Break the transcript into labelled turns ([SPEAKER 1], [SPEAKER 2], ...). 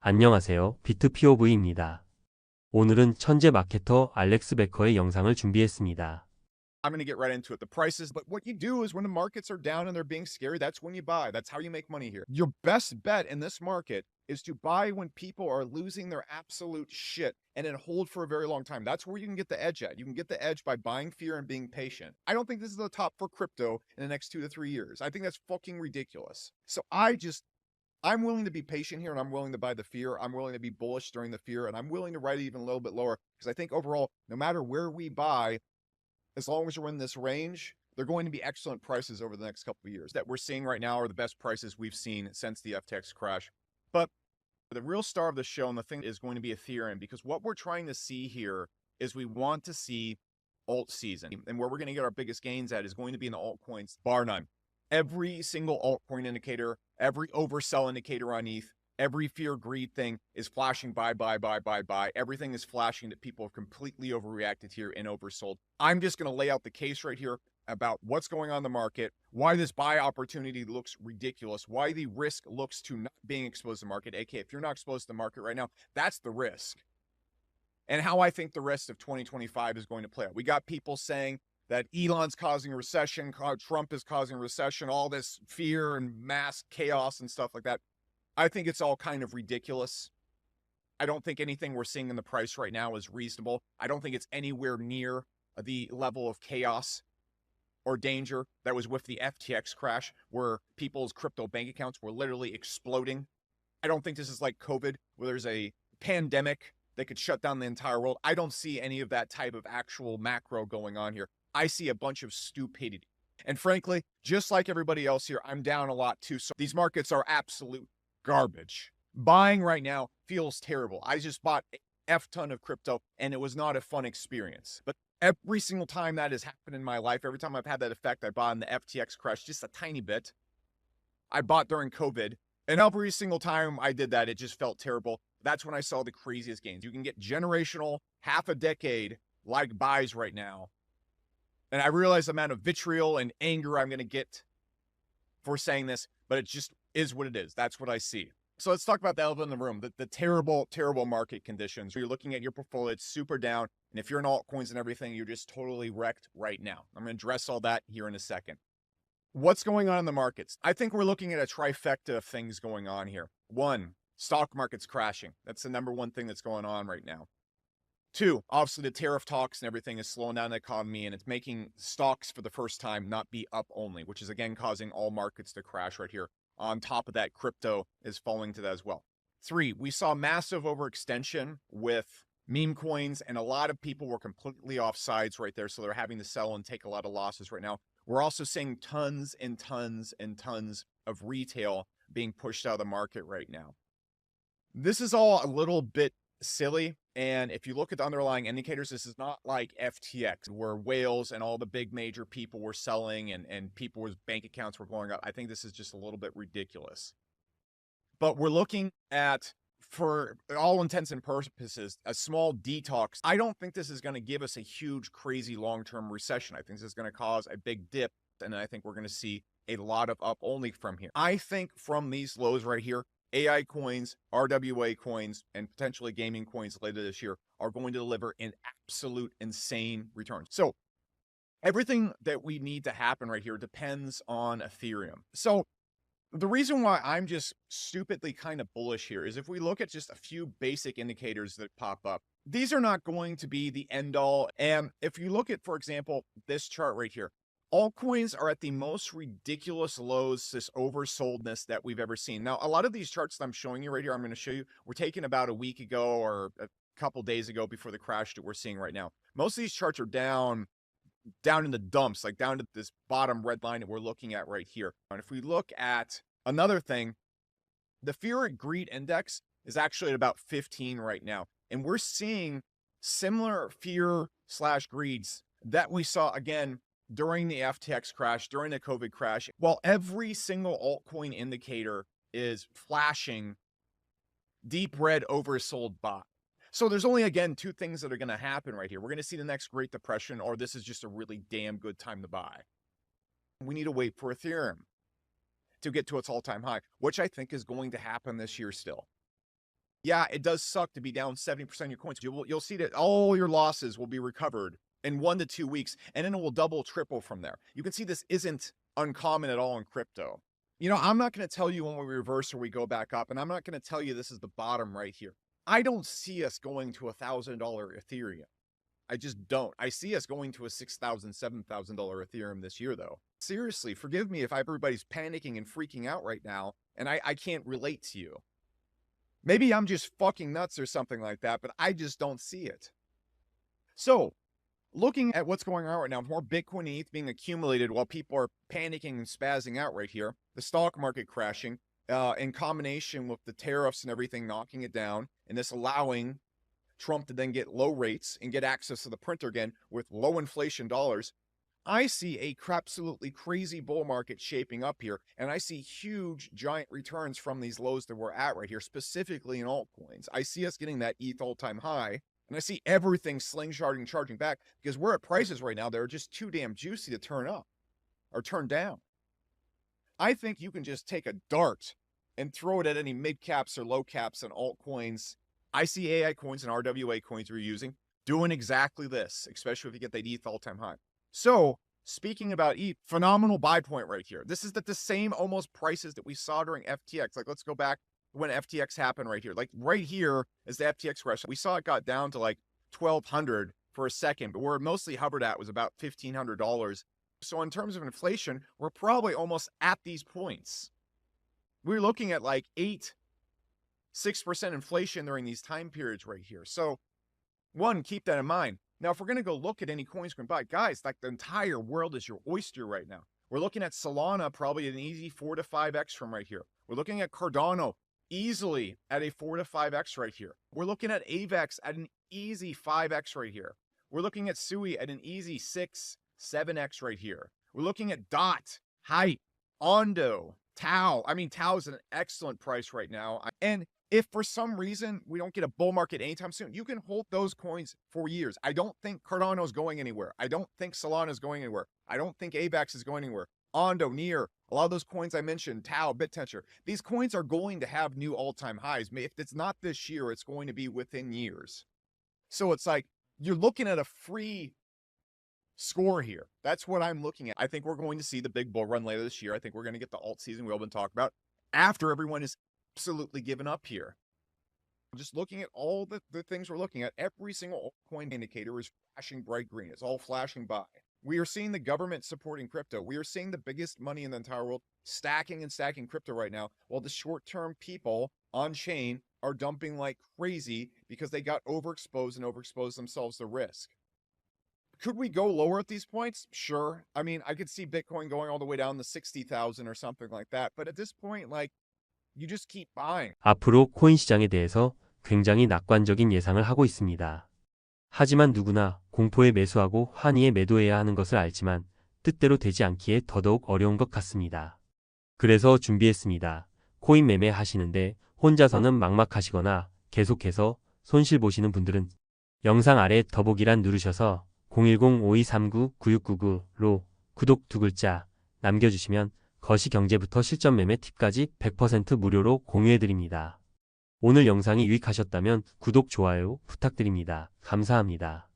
[SPEAKER 1] 안녕하세요. 비트 POV입니다. 오늘은 천재 마케터 알렉스베커의 영상을 준비했습니다.
[SPEAKER 2] I'm going to get right into it. The prices, but what you do is when the markets are down and they're being scary, that's when you buy. That's how you make money here. Your best bet in this market is to buy when people are losing their absolute shit and then hold for a very long time. That's where you can get the edge at. You can get the edge by buying fear and being patient. I don't think this is the top for crypto in the next 2 to 3 years. I think that's fucking ridiculous. So I'm willing to be patient here and I'm willing to buy the fear. I'm willing to be bullish during the fear and I'm willing to ride it even a little bit lower because I think overall, no matter where we buy, as long as we're in this range, they're going to be excellent prices over the next couple of years. That we're seeing right now are the best prices we've seen since the FTX crash. But the real star of the show and the thing is going to be Ethereum, because what we're trying to see here is we want to see alt season. And where we're going to get our biggest gains at is going to be in the altcoins, bar none. Every single altcoin indicator, every oversell indicator on ETH, every fear greed thing is flashing buy. Everything is flashing that people have completely overreacted here and oversold. I'm just going to lay out the case right here about what's going on in the market, why this buy opportunity looks ridiculous, why the risk looks to not being exposed to the market. AK, if you're not exposed to the market right now, that's the risk. And how I think the rest of 2025 is going to play out. We got people saying that Elon's causing a recession, Trump is causing a recession, all this fear and mass chaos and stuff like that. I think it's all kind of ridiculous. I don't think anything we're seeing in the price right now is reasonable. I don't think it's anywhere near the level of chaos or danger that was with the FTX crash, where people's crypto bank accounts were literally exploding. I don't think this is like COVID, where there's a pandemic that could shut down the entire world. I don't see any of that type of actual macro going on here. I see a bunch of stupidity. And frankly, just like everybody else here, I'm down a lot too. So these markets are absolute garbage. Buying right now feels terrible. I just bought a F ton of crypto and it was not a fun experience. But every single time that has happened in my life, every time I've had that effect, I bought in the FTX crash just a tiny bit. I bought during COVID, and every single time I did that, it just felt terrible. That's when I saw the craziest gains. You can get generational, half a decade like buys right now. And I realize the amount of vitriol and anger I'm going to get for saying this, but it just is what it is. That's what I see. So let's talk about the elephant in the room, the terrible, terrible market conditions. You're looking at your portfolio, it's super down. And if you're in altcoins and everything, you're just totally wrecked right now. I'm going to address all that here in a second. What's going on in the markets? I think we're looking at a trifecta of things going on here. One, stock market's crashing. That's the number one thing that's going on right now. Two, obviously the tariff talks and everything is slowing down the economy and it's making stocks for the first time not be up only, which is again causing all markets to crash right here. On top of that, crypto is falling to that as well. Three, we saw massive overextension with meme coins and a lot of people were completely off sides right there. So they're having to sell and take a lot of losses right now. We're also seeing tons and tons and tons of retail being pushed out of the market right now. This is all a little bit silly. And if you look at the underlying indicators, this is not like FTX where whales and all the big major people were selling and people's bank accounts were going up. I think this is just a little bit ridiculous. But we're looking at, for all intents and purposes, a small detox. I don't think this is going to give us a huge, crazy long-term recession. I think this is going to cause a big dip. And I think we're going to see a lot of up only from here. I think from these lows right here, AI coins, RWA coins, and potentially gaming coins later this year are going to deliver an absolute insane return. So everything that we need to happen right here depends on Ethereum. So the reason why I'm just stupidly kind of bullish here is if we look at just a few basic indicators that pop up, these are not going to be the end all. And if you look at, for example, this chart right here, altcoins are at the most ridiculous lows, this oversoldness that we've ever seen. Now, a lot of these charts that I'm showing you right here, I'm going to show you, were taken about a week ago or a couple days ago before the crash that we're seeing right now. Most of these charts are down in the dumps, like down to this bottom red line that we're looking at right here. And if we look at another thing, the fear and greed index is actually at about 15 right now. And we're seeing similar fear/greeds that we saw again during the FTX crash, during the COVID crash, while every single altcoin indicator is flashing deep red oversold buy. So there's only, again, two things that are going to happen right here. We're going to see the next Great Depression, or this is just a really damn good time to buy. We need to wait for Ethereum to get to its all-time high, which I think is going to happen this year still. Yeah, it does suck to be down 70% of your coins. You'll see that all your losses will be recovered in 1 to 2 weeks, and then it will double, triple from there. You can see this isn't uncommon at all in crypto. You know, I'm not going to tell you when we reverse or we go back up, and I'm not going to tell you this is the bottom right here. I don't see us going to $1,000 Ethereum. I just don't. I see us going to a $6,000, $7,000 Ethereum this year, though. Seriously, forgive me if everybody's panicking and freaking out right now, and I can't relate to you. Maybe I'm just fucking nuts or something like that, but I just don't see it. So, looking at what's going on right now, more Bitcoin and ETH being accumulated while people are panicking and spazzing out right here, the stock market crashing, in combination with the tariffs and everything knocking it down, and this allowing Trump to then get low rates and get access to the printer again with low inflation dollars, I see a absolutely crazy bull market shaping up here, and I see huge, giant returns from these lows that we're at right here, specifically in altcoins. I see us getting that ETH all-time high, and I see everything slingshotting, charging back, because we're at prices right now that are just too damn juicy to turn up or turn down. I think you can just take a dart and throw it at any mid caps or low caps and altcoins. I see AI coins and RWA coins we're using doing exactly this, especially if you get that ETH all-time high. So, speaking about ETH, phenomenal buy point right here. This is the same almost prices that we saw during FTX. Like, let's go back when FTX happened right here. Like, right here is the FTX crash. We saw it got down to like 1,200 for a second, but where it mostly hovered at was about $1,500. So in terms of inflation, we're probably almost at these points. We're looking at like 6% inflation during these time periods right here. So, one, keep that in mind. Now, if we're going to go look at any coins we can buy, guys, like the entire world is your oyster right now. We're looking at Solana, probably an easy 4 to 5x from right here. We're looking at Cardano, easily at a 4 to 5x right here. We're looking at AVAX at an easy 5x right here. We're looking at SUI at an easy 6, 7x right here. We're looking at DOT, Hype, Ondo, Tau. I mean, Tau is an excellent price right now. And if for some reason we don't get a bull market anytime soon, you can hold those coins for years. I don't think Cardano is going anywhere. I don't think Solana is going anywhere. I don't think AVAX is going anywhere. Ondo, Near, a lot of those coins I mentioned, Tau, BitTensor, these coins are going to have new all-time highs. If it's not this year, it's going to be within years. So it's like, you're looking at a free score here. That's what I'm looking at. I think we're going to see the big bull run later this year. I think we're going to get the alt season we've all been talking about after everyone is absolutely given up here. Just looking at all the things we're looking at, every single altcoin indicator is flashing bright green. It's all flashing by. We are seeing the government supporting crypto. We are seeing the biggest money in the entire world stacking and stacking crypto right now, while the short-term people on chain are dumping like crazy because they got overexposed and overexposed themselves to risk. Could we go lower at these points? Sure. I mean, I could see Bitcoin going all the way down to 60,000 or something like that. But at this point, like, you just keep buying.
[SPEAKER 1] 앞으로 코인 시장에 대해서 굉장히 낙관적인 예상을 하고 있습니다. 하지만 누구나 공포에 매수하고 환희에 매도해야 하는 것을 알지만 뜻대로 되지 않기에 더더욱 어려운 것 같습니다. 그래서 준비했습니다. 코인 매매 하시는데 혼자서는 막막하시거나 계속해서 손실 보시는 분들은 영상 아래 더보기란 누르셔서 010-5239-9699로 구독 2글자 남겨주시면 거시경제부터 실전매매 팁까지 100% 무료로 공유해드립니다. 오늘 영상이 유익하셨다면 구독, 좋아요 부탁드립니다. 감사합니다.